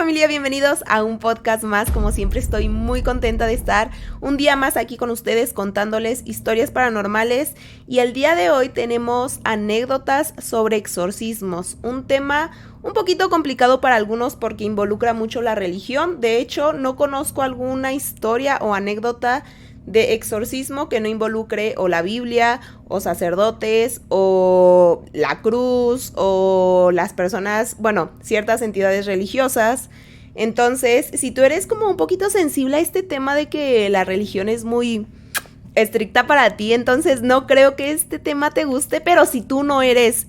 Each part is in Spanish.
familia, bienvenidos a un podcast más. Como siempre estoy muy contenta de estar un día más aquí con ustedes contándoles historias paranormales, y el día de hoy tenemos anécdotas sobre exorcismos, un tema un poquito complicado para algunos porque involucra mucho la religión. De hecho, no conozco alguna historia o anécdota de exorcismo que no involucre o la Biblia, o sacerdotes, o la cruz, o las personas, bueno, ciertas entidades religiosas. Entonces, si tú eres como un poquito sensible a este tema de que la religión es muy estricta para ti, entonces no creo que este tema te guste, pero si tú no eres...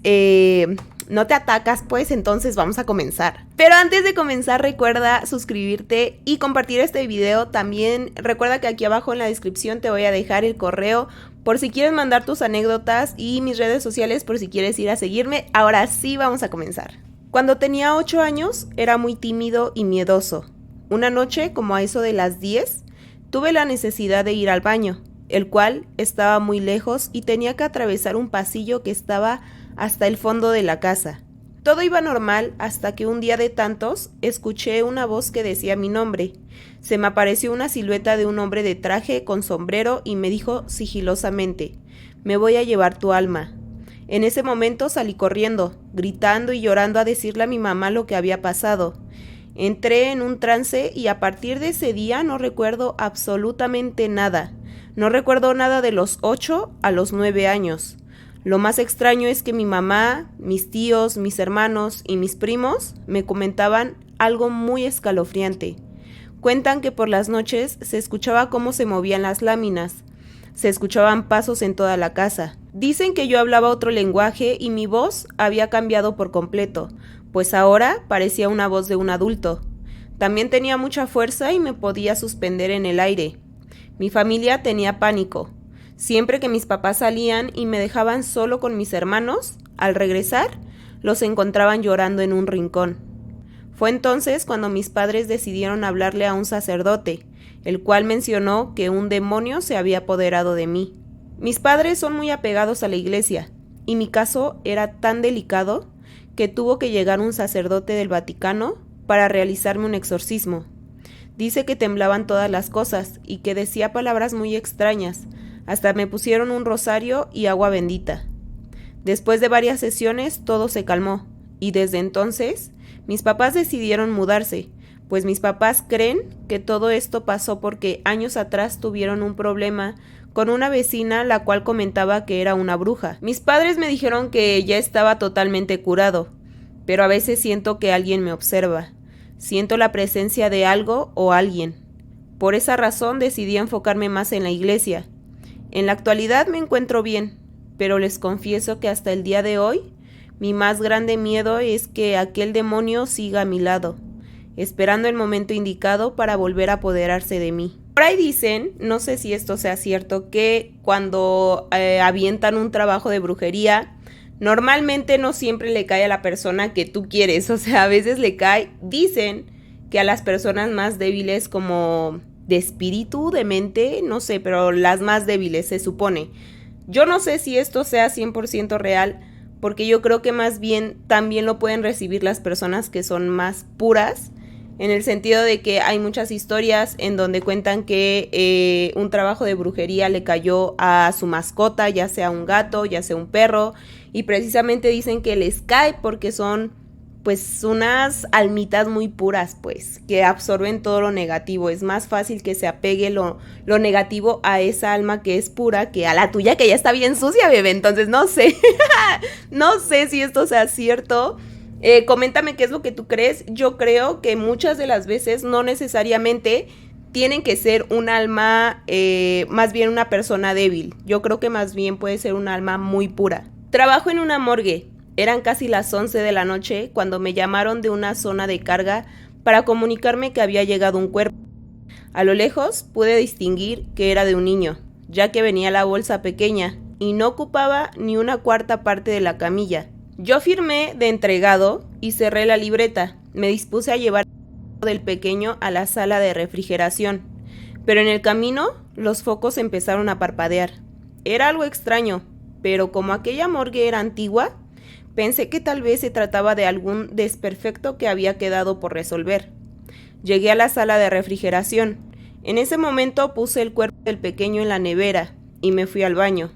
no te atacas, pues entonces vamos a comenzar. Pero antes de comenzar, recuerda suscribirte y compartir este video. También recuerda que aquí abajo en la descripción te voy a dejar el correo por si quieres mandar tus anécdotas, y mis redes sociales por si quieres ir a seguirme. Ahora sí vamos a comenzar. Cuando tenía 8 años era muy tímido y miedoso. Una noche, como a eso de las 10, tuve la necesidad de ir al baño, el cual estaba muy lejos y tenía que atravesar un pasillo que estaba hasta el fondo de la casa. Todo iba normal hasta que un día de tantos escuché una voz que decía mi nombre. Se me apareció una silueta de un hombre de traje con sombrero y me dijo sigilosamente: «Me voy a llevar tu alma». En ese momento salí corriendo, gritando y llorando a decirle a mi mamá lo que había pasado. Entré en un trance y a partir de ese día no recuerdo absolutamente nada. No recuerdo nada de los 8 a los 9 años. Lo más extraño es que mi mamá, mis tíos, mis hermanos y mis primos me comentaban algo muy escalofriante. Cuentan que por las noches se escuchaba cómo se movían las láminas. Se escuchaban pasos en toda la casa. Dicen que yo hablaba otro lenguaje y mi voz había cambiado por completo, pues ahora parecía una voz de un adulto. También tenía mucha fuerza y me podía suspender en el aire. Mi familia tenía pánico. Siempre que mis papás salían y me dejaban solo con mis hermanos, al regresar, los encontraban llorando en un rincón. Fue entonces cuando mis padres decidieron hablarle a un sacerdote, el cual mencionó que un demonio se había apoderado de mí. Mis padres son muy apegados a la iglesia, y mi caso era tan delicado que tuvo que llegar un sacerdote del Vaticano para realizarme un exorcismo. Dice que temblaban todas las cosas y que decía palabras muy extrañas. Hasta me pusieron un rosario y agua bendita. Después de varias sesiones todo se calmó, y desde entonces mis papás decidieron mudarse, pues mis papás creen que todo esto pasó porque años atrás tuvieron un problema con una vecina, la cual comentaba que era una bruja. Mis padres me dijeron que ya estaba totalmente curado, pero a veces siento que alguien me observa. Siento la presencia de algo o alguien. Por esa razón decidí enfocarme más en la iglesia. En la actualidad me encuentro bien, pero les confieso que hasta el día de hoy, mi más grande miedo es que aquel demonio siga a mi lado, esperando el momento indicado para volver a apoderarse de mí. Por ahí dicen, no sé si esto sea cierto, que cuando avientan un trabajo de brujería, normalmente no siempre le cae a la persona que tú quieres, o sea, a veces le cae, dicen que a las personas más débiles como de espíritu, de mente, no sé, pero las más débiles se supone. Yo no sé si esto sea 100% real, porque yo creo que más bien también lo pueden recibir las personas que son más puras, en el sentido de que hay muchas historias en donde cuentan que un trabajo de brujería le cayó a su mascota, ya sea un gato, ya sea un perro, y precisamente dicen que les cae porque son pues unas almitas muy puras, pues, que absorben todo lo negativo. Es más fácil que se apegue lo negativo a esa alma que es pura que a la tuya que ya está bien sucia, bebé. Entonces no sé, no sé si esto sea cierto. Coméntame qué es lo que tú crees. Yo creo que muchas de las veces no necesariamente tienen que ser un alma, más bien una persona débil. Yo creo que más bien puede ser un alma muy pura. Trabajo en una morgue. Eran casi las 11 de la noche cuando me llamaron de una zona de carga para comunicarme que había llegado un cuerpo. A lo lejos pude distinguir que era de un niño, ya que venía la bolsa pequeña y no ocupaba ni una cuarta parte de la camilla. Yo firmé de entregado y cerré la libreta. Me dispuse a llevar del pequeño a la sala de refrigeración, pero en el camino los focos empezaron a parpadear. Era algo extraño, pero como aquella morgue era antigua, pensé que tal vez se trataba de algún desperfecto que había quedado por resolver. Llegué a la sala de refrigeración. En ese momento puse el cuerpo del pequeño en la nevera y me fui al baño.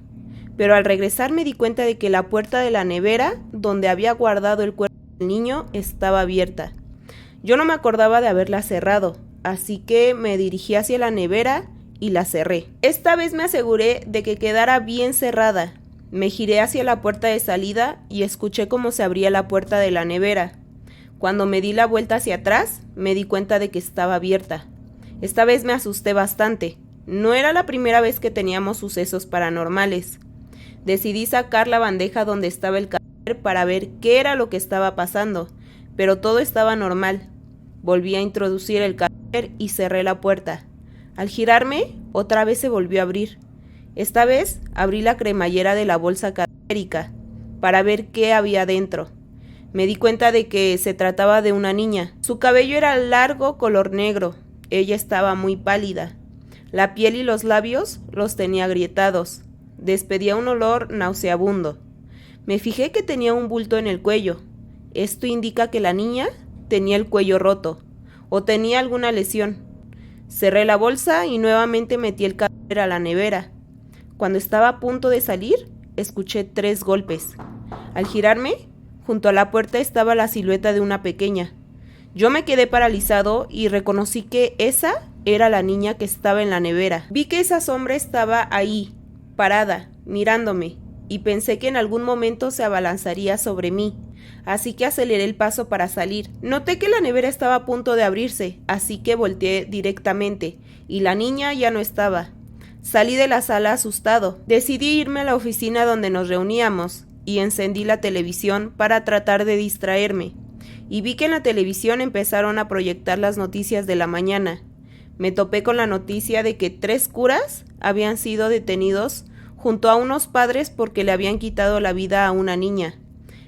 Pero al regresar me di cuenta de que la puerta de la nevera, donde había guardado el cuerpo del niño, estaba abierta. Yo no me acordaba de haberla cerrado, así que me dirigí hacia la nevera y la cerré. Esta vez me aseguré de que quedara bien cerrada. Me giré hacia la puerta de salida y escuché cómo se abría la puerta de la nevera. Cuando me di la vuelta hacia atrás, me di cuenta de que estaba abierta. Esta vez me asusté bastante. No era la primera vez que teníamos sucesos paranormales. Decidí sacar la bandeja donde estaba el cadáver para ver qué era lo que estaba pasando, pero todo estaba normal. Volví a introducir el cadáver y cerré la puerta. Al girarme, otra vez se volvió a abrir. Esta vez abrí la cremallera de la bolsa cadavérica para ver qué había dentro. Me di cuenta de que se trataba de una niña. Su cabello era largo, color negro. Ella estaba muy pálida. La piel y los labios los tenía agrietados. Despedía un olor nauseabundo. Me fijé que tenía un bulto en el cuello. Esto indica que la niña tenía el cuello roto o tenía alguna lesión. Cerré la bolsa y nuevamente metí el cadáver a la nevera. Cuando estaba a punto de salir, escuché 3 golpes. Al girarme, junto a la puerta estaba la silueta de una pequeña. Yo me quedé paralizado y reconocí que esa era la niña que estaba en la nevera. Vi que esa sombra estaba ahí, parada, mirándome, y pensé que en algún momento se abalanzaría sobre mí, así que aceleré el paso para salir. Noté que la nevera estaba a punto de abrirse, así que volteé directamente, y la niña ya no estaba. Salí de la sala asustado. Decidí irme a la oficina donde nos reuníamos, y encendí la televisión para tratar de distraerme. Y vi que en la televisión empezaron a proyectar las noticias de la mañana. Me topé con la noticia de que 3 curas habían sido detenidos junto a unos padres porque le habían quitado la vida a una niña.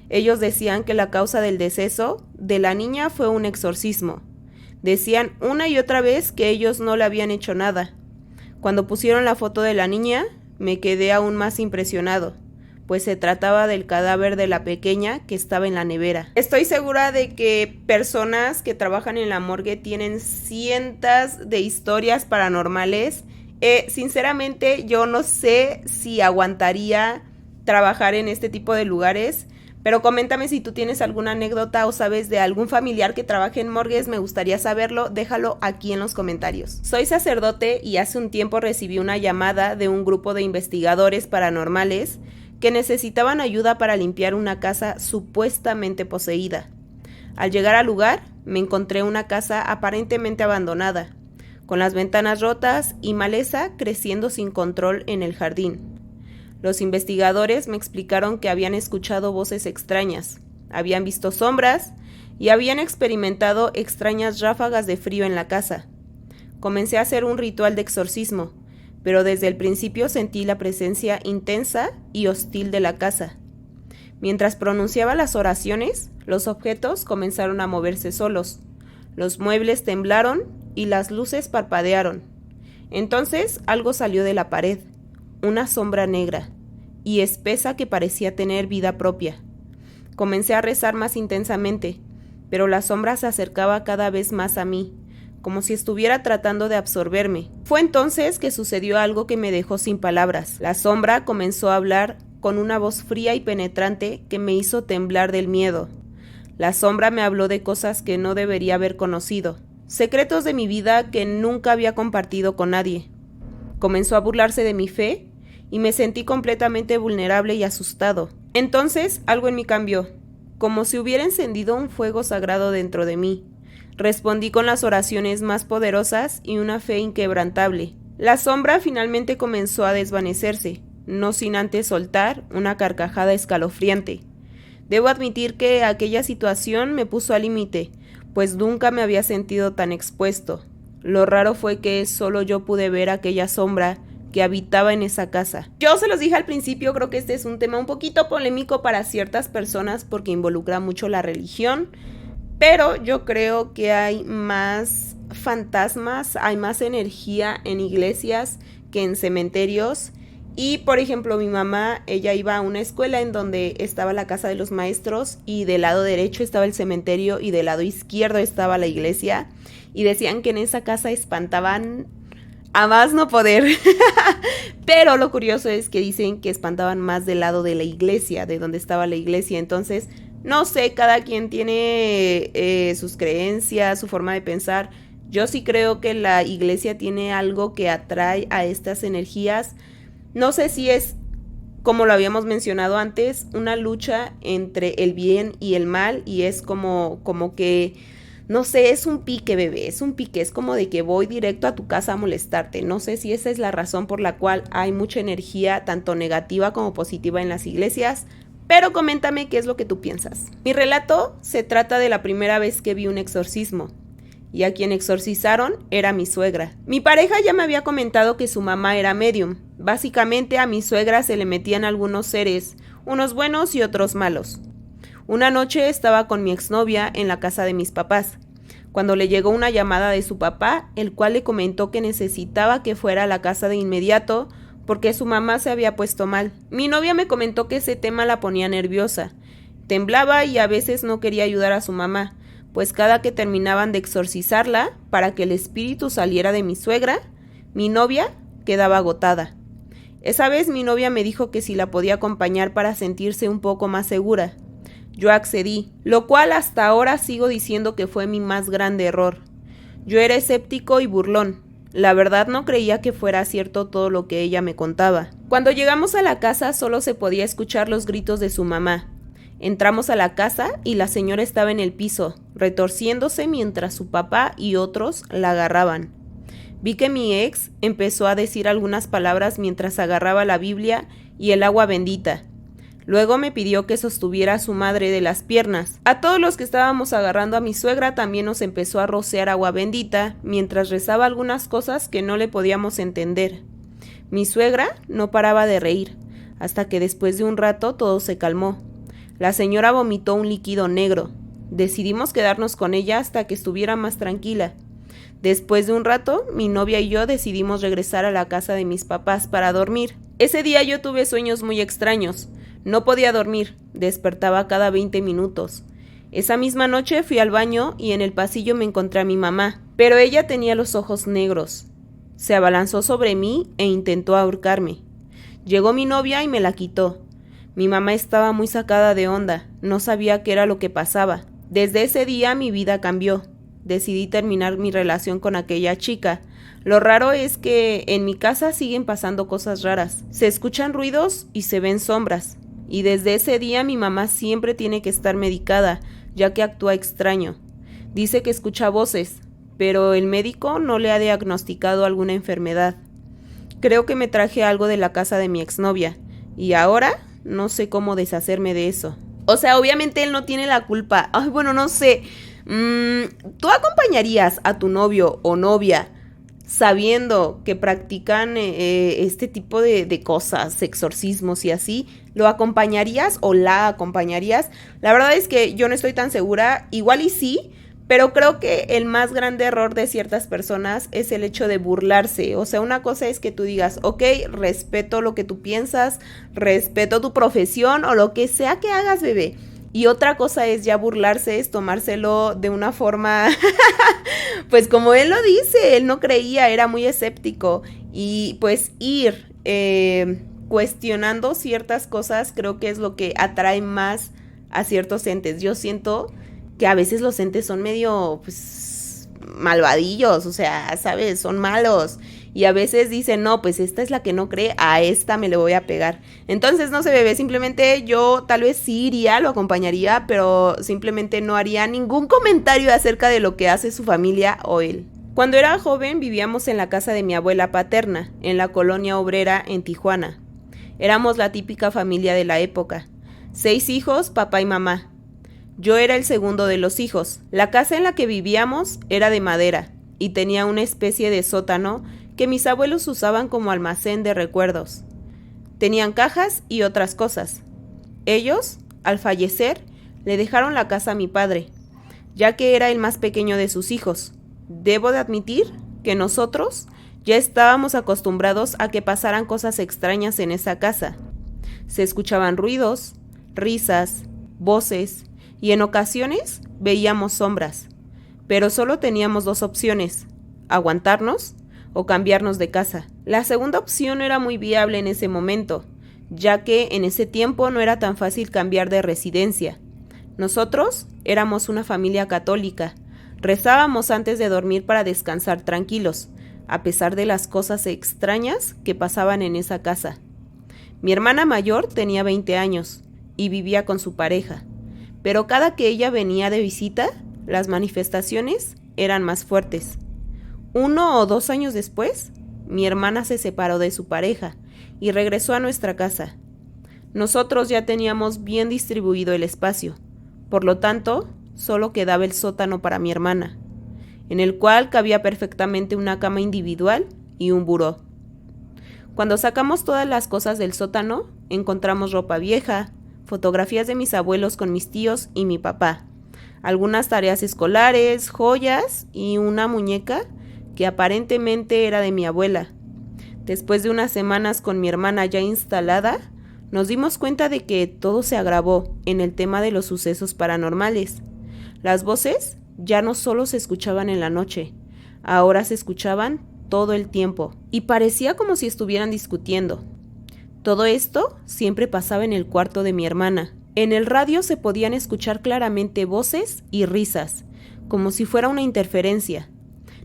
Ellos decían que la causa del deceso de la niña fue un exorcismo. Decían una y otra vez que ellos no le habían hecho nada. Cuando pusieron la foto de la niña, me quedé aún más impresionado, pues se trataba del cadáver de la pequeña que estaba en la nevera. Estoy segura de que personas que trabajan en la morgue tienen cientos de historias paranormales. Sinceramente, yo no sé si aguantaría trabajar en este tipo de lugares, pero coméntame si tú tienes alguna anécdota o sabes de algún familiar que trabaje en morgues, me gustaría saberlo, déjalo aquí en los comentarios. Soy sacerdote y hace un tiempo recibí una llamada de un grupo de investigadores paranormales que necesitaban ayuda para limpiar una casa supuestamente poseída. Al llegar al lugar, me encontré una casa aparentemente abandonada, con las ventanas rotas y maleza creciendo sin control en el jardín. Los investigadores me explicaron que habían escuchado voces extrañas, habían visto sombras y habían experimentado extrañas ráfagas de frío en la casa. Comencé a hacer un ritual de exorcismo, pero desde el principio sentí la presencia intensa y hostil de la casa. Mientras pronunciaba las oraciones, los objetos comenzaron a moverse solos. Los muebles temblaron y las luces parpadearon. Entonces algo salió de la pared, una sombra negra y espesa que parecía tener vida propia. Comencé a rezar más intensamente, pero la sombra se acercaba cada vez más a mí, como si estuviera tratando de absorberme. Fue entonces que sucedió algo que me dejó sin palabras. La sombra comenzó a hablar con una voz fría y penetrante que me hizo temblar del miedo. La sombra me habló de cosas que no debería haber conocido, secretos de mi vida que nunca había compartido con nadie. Comenzó a burlarse de mi fe y me sentí completamente vulnerable y asustado. Entonces algo en mí cambió, como si hubiera encendido un fuego sagrado dentro de mí. Respondí con las oraciones más poderosas y una fe inquebrantable. La sombra finalmente comenzó a desvanecerse, no sin antes soltar una carcajada escalofriante. Debo admitir que aquella situación me puso al límite, pues nunca me había sentido tan expuesto. Lo raro fue que solo yo pude ver aquella sombra que habitaba en esa casa. Yo se los dije al principio, creo que este es un tema un poquito polémico para ciertas personas porque involucra mucho la religión, pero yo creo que hay más fantasmas, hay más energía en iglesias que en cementerios. Y por ejemplo mi mamá, ella iba a una escuela en donde estaba la casa de los maestros y del lado derecho estaba el cementerio y del lado izquierdo estaba la iglesia. y decían que en esa casa espantaban a más no poder. Pero lo curioso es que dicen que espantaban más del lado de la iglesia, de donde estaba la iglesia. Entonces, no sé, cada quien tiene sus creencias, su forma de pensar. Yo sí creo que la iglesia tiene algo que atrae a estas energías. No sé si es, como lo habíamos mencionado antes, una lucha entre el bien y el mal, y es como que, no sé, es un pique, bebé, es un pique, es como de que voy directo a tu casa a molestarte. No sé si esa es la razón por la cual hay mucha energía, tanto negativa como positiva en las iglesias, pero coméntame qué es lo que tú piensas. Mi relato se trata de la primera vez que vi un exorcismo, y a quien exorcizaron era mi suegra. Mi pareja ya me había comentado que su mamá era medium. Básicamente a mi suegra se le metían algunos seres, unos buenos y otros malos. Una noche estaba con mi exnovia en la casa de mis papás, cuando le llegó una llamada de su papá, el cual le comentó que necesitaba que fuera a la casa de inmediato porque su mamá se había puesto mal. Mi novia me comentó que ese tema la ponía nerviosa. Temblaba y a veces no quería ayudar a su mamá, pues cada que terminaban de exorcizarla para que el espíritu saliera de mi suegra, mi novia quedaba agotada. Esa vez mi novia me dijo que si la podía acompañar para sentirse un poco más segura. Yo accedí, lo cual hasta ahora sigo diciendo que fue mi más grande error. Yo era escéptico y burlón. La verdad no creía que fuera cierto todo lo que ella me contaba. Cuando llegamos a la casa solo se podía escuchar los gritos de su mamá. Entramos a la casa y la señora estaba en el piso, retorciéndose mientras su papá y otros la agarraban. Vi que mi ex empezó a decir algunas palabras mientras agarraba la Biblia y el agua bendita. Luego me pidió que sostuviera a su madre de las piernas. A todos los que estábamos agarrando a mi suegra también nos empezó a rociar agua bendita, mientras rezaba algunas cosas que no le podíamos entender. Mi suegra no paraba de reír, hasta que después de un rato todo se calmó. La señora vomitó un líquido negro. Decidimos quedarnos con ella hasta que estuviera más tranquila. Después de un rato, mi novia y yo decidimos regresar a la casa de mis papás para dormir. Ese día yo tuve sueños muy extraños. No podía dormir, despertaba cada 20 minutos. Esa misma noche fui al baño y en el pasillo me encontré a mi mamá, pero ella tenía los ojos negros. Se abalanzó sobre mí e intentó ahorcarme. Llegó mi novia y me la quitó. Mi mamá estaba muy sacada de onda, no sabía qué era lo que pasaba. Desde ese día mi vida cambió. Decidí terminar mi relación con aquella chica. Lo raro es que en mi casa siguen pasando cosas raras. Se escuchan ruidos y se ven sombras. Y desde ese día mi mamá siempre tiene que estar medicada, ya que actúa extraño. Dice que escucha voces, pero el médico no le ha diagnosticado alguna enfermedad. Creo que me traje algo de la casa de mi exnovia, y ahora no sé cómo deshacerme de eso. O sea, obviamente él no tiene la culpa. Ay, bueno, no sé. ¿Tú acompañarías a tu novio o novia sabiendo que practican este tipo de cosas, exorcismos y así? ¿Lo acompañarías o la acompañarías? La verdad es que yo no estoy tan segura, igual y sí, pero creo que el más grande error de ciertas personas es el hecho de burlarse. O sea, una cosa es que tú digas, ok, respeto lo que tú piensas, respeto tu profesión o lo que sea que hagas, bebé. Y otra cosa es ya burlarse, es tomárselo de una forma, pues como él lo dice, él no creía, era muy escéptico. Y pues ir cuestionando ciertas cosas creo que es lo que atrae más a ciertos entes. Yo siento que a veces los entes son medio, pues, malvadillos, o sea, ¿sabes? Son malos. Y a veces dicen, no, pues esta es la que no cree, a esta me le voy a pegar. Entonces, no sé, bebé, simplemente yo tal vez sí iría, lo acompañaría, pero simplemente no haría ningún comentario acerca de lo que hace su familia o él. Cuando era joven vivíamos en la casa de mi abuela paterna, en la colonia obrera en Tijuana. Éramos la típica familia de la época. 6 hijos, papá y mamá. Yo era el segundo de los hijos. La casa en la que vivíamos era de madera y tenía una especie de sótano que mis abuelos usaban como almacén de recuerdos. Tenían cajas y otras cosas. Ellos, al fallecer, le dejaron la casa a mi padre, ya que era el más pequeño de sus hijos. Debo de admitir que nosotros ya estábamos acostumbrados a que pasaran cosas extrañas en esa casa. Se escuchaban ruidos, risas, voces y en ocasiones veíamos sombras. pero solo teníamos dos opciones: aguantarnos o cambiarnos de casa. La segunda opción era muy viable en ese momento, ya que en ese tiempo no era tan fácil cambiar de residencia. Nosotros éramos una familia católica. Rezábamos antes de dormir para descansar tranquilos, a pesar de las cosas extrañas que pasaban en esa casa. Mi hermana mayor tenía 20 años y vivía con su pareja, pero cada que ella venía de visita, las manifestaciones eran más fuertes. 1 o 2 años después, mi hermana se separó de su pareja y regresó a nuestra casa. Nosotros ya teníamos bien distribuido el espacio, por lo tanto, solo quedaba el sótano para mi hermana, en el cual cabía perfectamente una cama individual y un buró. Cuando sacamos todas las cosas del sótano, encontramos ropa vieja, fotografías de mis abuelos con mis tíos y mi papá, algunas tareas escolares, joyas y una muñeca que aparentemente era de mi abuela. Después de unas semanas con mi hermana ya instalada, nos dimos cuenta de que todo se agravó en el tema de los sucesos paranormales. Las voces ya no solo se escuchaban en la noche, ahora se escuchaban todo el tiempo y parecía como si estuvieran discutiendo. Todo esto siempre pasaba en el cuarto de mi hermana. En el radio se podían escuchar claramente voces y risas, como si fuera una interferencia.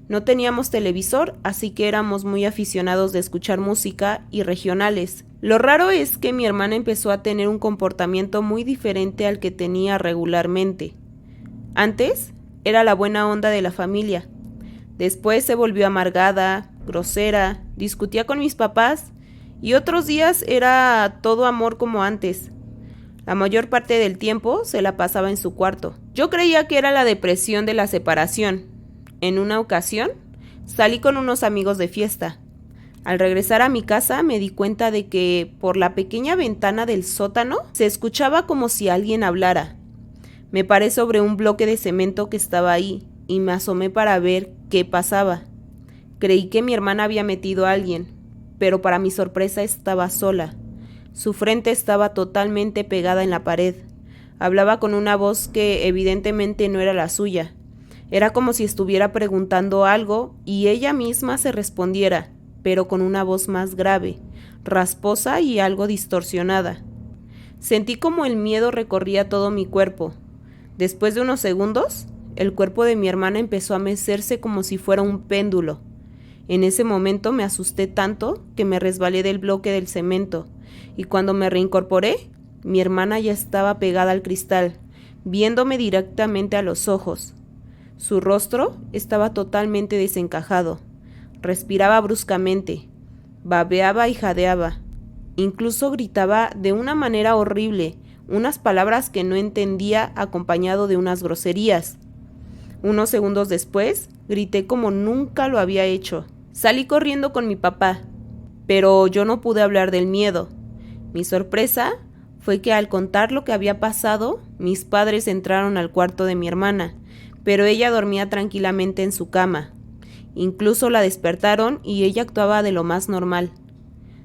No teníamos televisor, así que éramos muy aficionados de escuchar música y regionales. Lo raro es que mi hermana empezó a tener un comportamiento muy diferente al que tenía regularmente. Antes era la buena onda de la familia. Después se volvió amargada, grosera, discutía con mis papás y otros días era todo amor como antes. La mayor parte del tiempo se la pasaba en su cuarto. Yo creía que era la depresión de la separación. En una ocasión, salí con unos amigos de fiesta. Al regresar a mi casa me di cuenta de que por la pequeña ventana del sótano se escuchaba como si alguien hablara. Me paré sobre un bloque de cemento que estaba ahí y me asomé para ver qué pasaba. Creí que mi hermana había metido a alguien, pero para mi sorpresa estaba sola. Su frente estaba totalmente pegada en la pared. Hablaba con una voz que evidentemente no era la suya. Era como si estuviera preguntando algo y ella misma se respondiera, pero con una voz más grave, rasposa y algo distorsionada. Sentí como el miedo recorría todo mi cuerpo. Después de unos segundos, el cuerpo de mi hermana empezó a mecerse como si fuera un péndulo. En ese momento me asusté tanto que me resbalé del bloque del cemento, y cuando me reincorporé, mi hermana ya estaba pegada al cristal, viéndome directamente a los ojos. Su rostro estaba totalmente desencajado. Respiraba bruscamente, babeaba y jadeaba. Incluso gritaba de una manera horrible, unas palabras que no entendía acompañado de unas groserías. Unos segundos después, grité como nunca lo había hecho. Salí corriendo con mi papá, pero yo no pude hablar del miedo. Mi sorpresa fue que al contar lo que había pasado, mis padres entraron al cuarto de mi hermana, pero ella dormía tranquilamente en su cama. Incluso la despertaron y ella actuaba de lo más normal.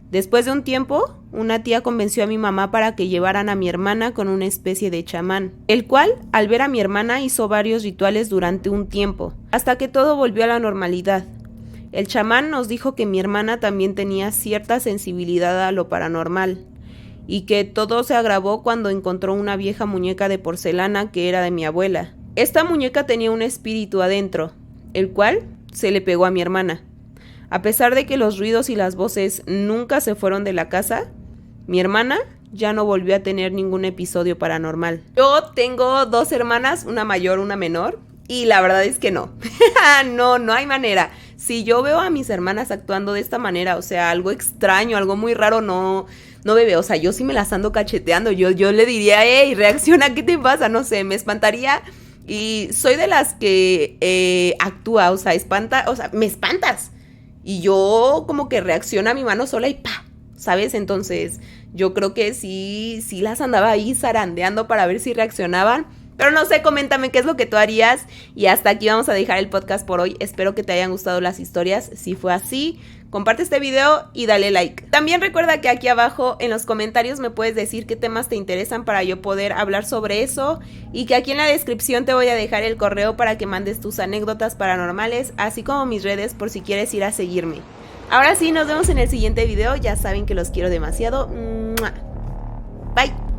Después de un tiempo, una tía convenció a mi mamá para que llevaran a mi hermana con una especie de chamán, el cual, al ver a mi hermana, hizo varios rituales durante un tiempo, hasta que todo volvió a la normalidad. El chamán nos dijo que mi hermana también tenía cierta sensibilidad a lo paranormal, y que todo se agravó cuando encontró una vieja muñeca de porcelana que era de mi abuela. Esta muñeca tenía un espíritu adentro, el cual se le pegó a mi hermana. A pesar de que los ruidos y las voces nunca se fueron de la casa, mi hermana ya no volvió a tener ningún episodio paranormal. Yo tengo 2 hermanas, una mayor, una menor, y la verdad es que no. No hay manera. Si yo veo a mis hermanas actuando de esta manera, o sea, algo extraño, algo muy raro, no bebé, o sea, yo sí me las ando cacheteando. Yo le diría, hey, reacciona, ¿qué te pasa? No sé, me espantaría. Y soy de las que actúa, o sea, me espantas. Y yo como que reacciono a mi mano sola y ¡pa! ¿Sabes? Entonces yo creo que sí las andaba ahí zarandeando para ver si reaccionaban, Pero no sé, coméntame qué es lo que tú harías. Y hasta aquí vamos a dejar el podcast por hoy. Espero que te hayan gustado las historias. Si fue así, comparte este video y dale like. También recuerda que aquí abajo en los comentarios me puedes decir qué temas te interesan para yo poder hablar sobre eso. Y que aquí en la descripción te voy a dejar el correo para que mandes tus anécdotas paranormales, así como mis redes por si quieres ir a seguirme. Ahora sí, nos vemos en el siguiente video. Ya saben que los quiero demasiado. Bye.